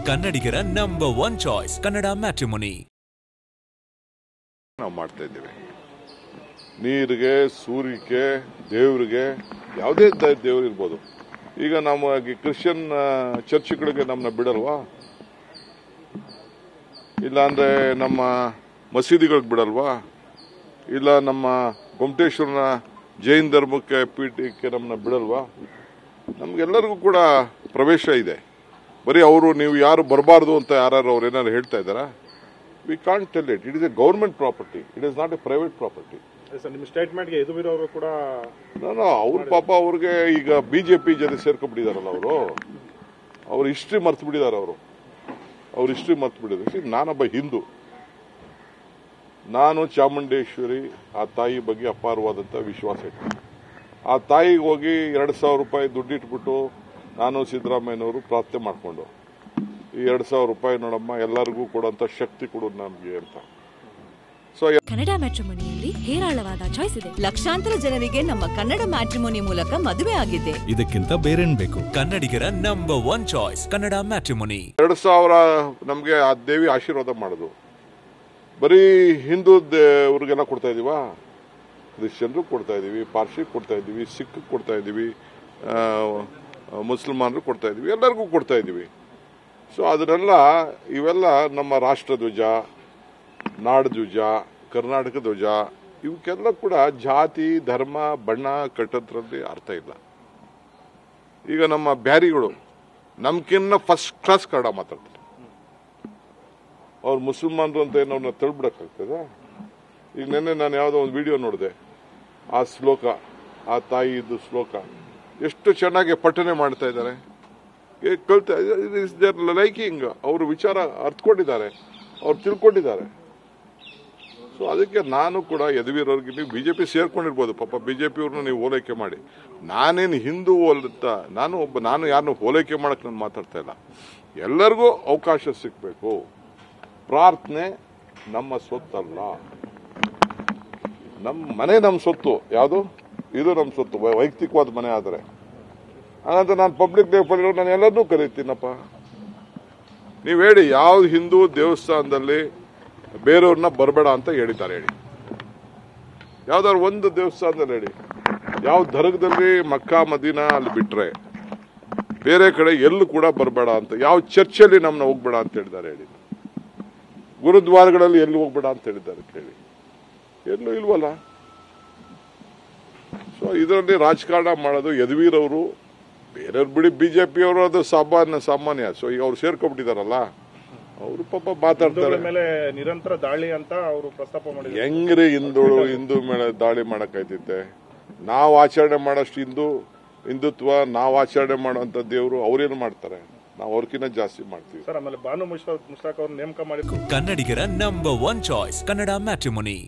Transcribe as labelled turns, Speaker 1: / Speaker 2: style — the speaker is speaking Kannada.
Speaker 1: ಕನ್ನಡಿಗರ ನಂಬರ್ 1 ಚಾಯ್ಸ್ ಕನ್ನಡ ಮ್ಯಾಟ್ರಿಮೋನಿ.
Speaker 2: ನಾವು ಮಾಡ್ತಾ ಇದ್ದೇವೆ. ನೀರಿಗೆ, ಸೂರ್ಯಕ್ಕೆ, ದೇವರಿಗೆ, ಯಾವುದೇ ದೇವರು ಇರ್ಬೋದು. ಈಗ ನಮ್ಮ ಕ್ರಿಶ್ಚಿಯನ್ ಚರ್ಚ್ಗಳಿಗೆ ನಮ್ಮನ್ನ ಬಿಡಲ್ವಾ? ಇಲ್ಲ ಅಂದ್ರೆ ನಮ್ಮ ಮಸೀದಿಗಳಿಗೆ ಬಿಡಲ್ವಾ? ಇಲ್ಲ ನಮ್ಮ ಗೊಮಟೇಶ್ವರನ ಜೈನ್ ಧರ್ಮಕ್ಕೆ ಪೀಠಕ್ಕೆ ನಮ್ಮನ್ನ ಬಿಡಲ್ವಾ? ನಮ್ಗೆಲ್ಲರಿಗೂ ಕೂಡ ಪ್ರವೇಶ ಇದೆ. ಬರೀ ಅವರು ನೀವು ಯಾರು ಬರಬಾರ್ದು ಅಂತ ಯಾರು ಅವ್ರು ಏನಾದ್ರು ಹೇಳ್ತಾ ಇದ್ದಾರಾ? We can't tell it. It is A government property, it is not A private property.
Speaker 3: ನಿಮ್ಮ ಸ್ಟೇಟ್ಮೆಂಟ್ಗೆ ಎದುರಿರೋರು ಕೂಡ
Speaker 2: ಅವ್ರ ಪಾಪ ಅವ್ರಿಗೆ ಈಗ ಬಿಜೆಪಿ ಜೊತೆ ಸೇರ್ಕೊಂಡ್ಬಿಟ್ಟಿದಾರಲ್ಲ ಅವ್ರ ಹಿಸ್ಟ್ರಿ ಮರ್ತು ಬಿಟ್ಟಿದ್ದಾರೆ. ಅವ್ರ ಹಿಸ್ಟ್ರಿ ಮರ್ತು ಬಿಟ್ಟಿದ್ದಾರೆ. ನಾನೊಬ್ಬ ಹಿಂದೂ, ನಾನು ಚಾಮುಂಡೇಶ್ವರಿ ಆ ತಾಯಿ ಬಗ್ಗೆ ಅಪಾರವಾದಂಥ ವಿಶ್ವಾಸ ಇಟ್ಟು ಆ ತಾಯಿಗೆ ಹೋಗಿ 2,000 ರೂಪಾಯಿ ದುಡ್ಡಿಟ್ಬಿಟ್ಟು ನಾನು ಸಿದ್ದರಾಮಯ್ಯನವರು ಪ್ರಾರ್ಥನೆ ಮಾಡಿಕೊಂಡು ಈ 2,000 ರೂಪಾಯಿ ನೋಡಮ್ಮ ಎಲ್ಲರಿಗೂ ಕೊಡುವಂತ ಶಕ್ತಿ ಕೊಡು ನಮ್ಗೆ ಅಂತ. ಸೊ
Speaker 4: ಕನ್ನಡ ಮ್ಯಾಟ್ರಿಮೋನಿಯಲ್ಲಿ ಹೇರಾಳವಾದ ಚಾಯ್ಸ್ ಇದೆ.
Speaker 5: ಲಕ್ಷಾಂತರ ಜನರಿಗೆ ನಮ್ಮ ಕನ್ನಡ ಮ್ಯಾಟ್ರಿಮೋನಿ ಮೂಲಕ ಮದುವೆ ಆಗಿದೆ.
Speaker 1: ಇದಕ್ಕಿಂತ ಬೇರೇನ್ ಬೇಕು? ಕನ್ನಡಿಗರ ನಂಬರ್ 1 ಚಾಯ್ಸ್ ಕನ್ನಡ ಮ್ಯಾಟ್ರಿಮೋನಿ.
Speaker 2: 2,000 ನಮ್ಗೆ ಆ ದೇವಿ ಆಶೀರ್ವಾದ ಮಾಡೋದು. ಬರೀ ಹಿಂದೂ ಅವ್ರಿಗೆಲ್ಲ ಕೊಡ್ತಾ ಇದೀವಾ? ಕ್ರಿಶ್ಚಿಯನ್ರು ಕೊಡ್ತಾ ಇದೀವಿ, ಪಾರ್ಸಿ ಕೊಡ್ತಾ ಇದೀವಿ, ಸಿಖ್ ಕೊಡ್ತಾ ಇದೀವಿ, ಮುಸಲ್ಮಾನರು ಕೊಡ್ತಾ ಇದೀವಿ, ಎಲ್ಲರಿಗೂ ಕೊಡ್ತಾ ಇದೀವಿ. ಸೊ ಇವೆಲ್ಲ ನಮ್ಮ ರಾಷ್ಟ್ರಧ್ವಜ, ನಾಡಧ್ವಜ, ಕರ್ನಾಟಕ ಧ್ವಜ, ಇವಕ್ಕೆಲ್ಲ ಕೂಡ ಜಾತಿ, ಧರ್ಮ, ಬಣ್ಣ ಕಟ್ಟೋದ್ರಲ್ಲಿ ಅರ್ಥ ಇಲ್ಲ. ಈಗ ನಮ್ಮ ಬ್ಯಾರಿಗಳು ನಮ್ಕಿನ್ನ ಫಸ್ಟ್ ಕ್ಲಾಸ್ ಕನ್ನಡ ಮಾತಾಡ್ತಾರೆ. ಅವ್ರು ಮುಸಲ್ಮಾನರು ಅಂತ ಏನೋ ಅವ್ರನ್ನ ತಳ್ಬಿಡಕ್ಕಾಗ್ತದೆ? ಈಗ ನೆನ್ನೆ ನಾನು ಯಾವುದೋ ಒಂದು ವಿಡಿಯೋ ನೋಡಿದೆ. ಆ ಶ್ಲೋಕ, ಆ ತಾಯಿದು ಶ್ಲೋಕ ಎಷ್ಟು ಚೆನ್ನಾಗಿ ಪಠನೆ ಮಾಡ್ತಾ ಇದ್ದಾರೆ. ಲೈಕಿಂಗ್ ಅವರು ವಿಚಾರ ಅರ್ಥಕೊಂಡಿದ್ದಾರೆ, ಅವ್ರು ತಿಳ್ಕೊಂಡಿದ್ದಾರೆ. ಸೊ ಅದಕ್ಕೆ ನಾನು ಕೂಡ ಯದುವೀರವ್ರಿಗೆ, ನೀವು ಬಿಜೆಪಿ ಸೇರ್ಕೊಂಡಿರ್ಬೋದು, ಪಾಪ ಬಿಜೆಪಿ ಅವ್ರನ್ನ ನೀವು ಓಲೈಕೆ ಮಾಡಿ. ನಾನೇನು ಹಿಂದೂ ಅಂತ ನಾನು ಯಾರನ್ನು ಓಲೈಕೆ ಮಾಡಕ್ ನಾನು ಮಾತಾಡ್ತಾ ಇಲ್ಲ. ಎಲ್ಲರಿಗೂ ಅವಕಾಶ ಸಿಗಬೇಕು. ಪ್ರಾರ್ಥನೆ ನಮ್ಮ ಸೊತ್ತಲ್ಲ, ನಮ್ಮ ಮನೆ ನಮ್ಮ ಸೊತ್ತು. ಯಾವುದು ಇದು ನಮ್ಮ ಸೊತ್ತು, ವೈಯಕ್ತಿಕವಾದ ಮನೆ. ಆದರೆ ಹಾಗಂತ ನಾನು ಪಬ್ಲಿಕ್ ದೇವಸ್ಥಾನ ನಾನು ಎಲ್ಲರನ್ನೂ ಕರೀತೀನಪ್ಪ. ನೀವು ಹೇಳಿ, ಯಾವ ಹಿಂದೂ ದೇವಸ್ಥಾನದಲ್ಲಿ ಬೇರೆಯವ್ರನ್ನ ಬರಬೇಡ ಅಂತ ಹೇಳಿದ್ದಾರೆ? ಹೇಳಿ, ಯಾವ್ದಾದ್ರು ಒಂದು ದೇವಸ್ಥಾನದಲ್ಲಿ ಹೇಳಿ. ಯಾವ ದರ್ಗದಲ್ಲಿ ಮಕ್ಕಾ ಮದೀನಾ ಅಲ್ಲಿ ಬಿಟ್ರೆ ಬೇರೆ ಕಡೆ ಎಲ್ಲೂ ಕೂಡ ಬರಬೇಡ ಅಂತ, ಯಾವ ಚರ್ಚಲ್ಲಿ ನಮ್ಮನ್ನ ಹೋಗ್ಬೇಡ ಅಂತ ಹೇಳಿದ್ದಾರೆ? ಹೇಳಿ. ಗುರುದ್ವಾರಗಳಲ್ಲಿ ಎಲ್ಲಿ ಹೋಗ್ಬೇಡ ಅಂತ ಹೇಳಿದ್ದಾರೆ? ಕೇಳಿ, ಎಲ್ಲೂ ಇಲ್ವಲ್ಲ. ಸೊ ಇದರಲ್ಲಿ ರಾಜಕಾರಣ ಮಾಡೋದು ಯದುವೀರವರು, ಬೇರೆಯವ್ರು ಬಿಡಿ, ಬಿಜೆಪಿ ಅವರು ಅದು ಸಾಮಾನ್ಯ. ಸೊ ಈಗ ಅವ್ರು ಸೇರ್ಕೊಂಡ್ಬಿಟ್ಟಿದಾರಲ್ಲ, ಅವರು ಪಾಪ ಮಾತಾಡ್ತಾರೆ.
Speaker 3: ಮೇಲೆ ನಿರಂತರ ದಾಳಿ ಅಂತ ಅವರು ಪ್ರಸ್ತಾಪ ಮಾಡಿದ್ರು.
Speaker 2: ಹೆಂಗ್ರಿ ಹಿಂದೂ ಮೇಲೆ ದಾಳಿ ಮಾಡಕ್ಕಾಯ್ತೈತೆ? ನಾವು ಆಚರಣೆ ಮಾಡೋಷ್ಟು ಹಿಂದುತ್ವ, ನಾವು ಆಚರಣೆ ಮಾಡುವಂತ ದೇವರು ಅವ್ರೇನು ಮಾಡ್ತಾರೆ? ನಾವು ಅವ್ರಕಿನ್ನ ಜಾಸ್ತಿ ಮಾಡ್ತೀವಿ.
Speaker 3: ಸರ್, ಆಮೇಲೆ ಬಾನು ಮುಷ್ತಾಕ್ ಅವ್ರನ್ನ ನೇಮಕ ಮಾಡಿ
Speaker 1: ಕನ್ನಡಿಗರ ನಂಬರ್ 1 ಚಾಯ್ಸ್ ಕನ್ನಡ ಮ್ಯಾಟ್ರಿಮೋನಿ.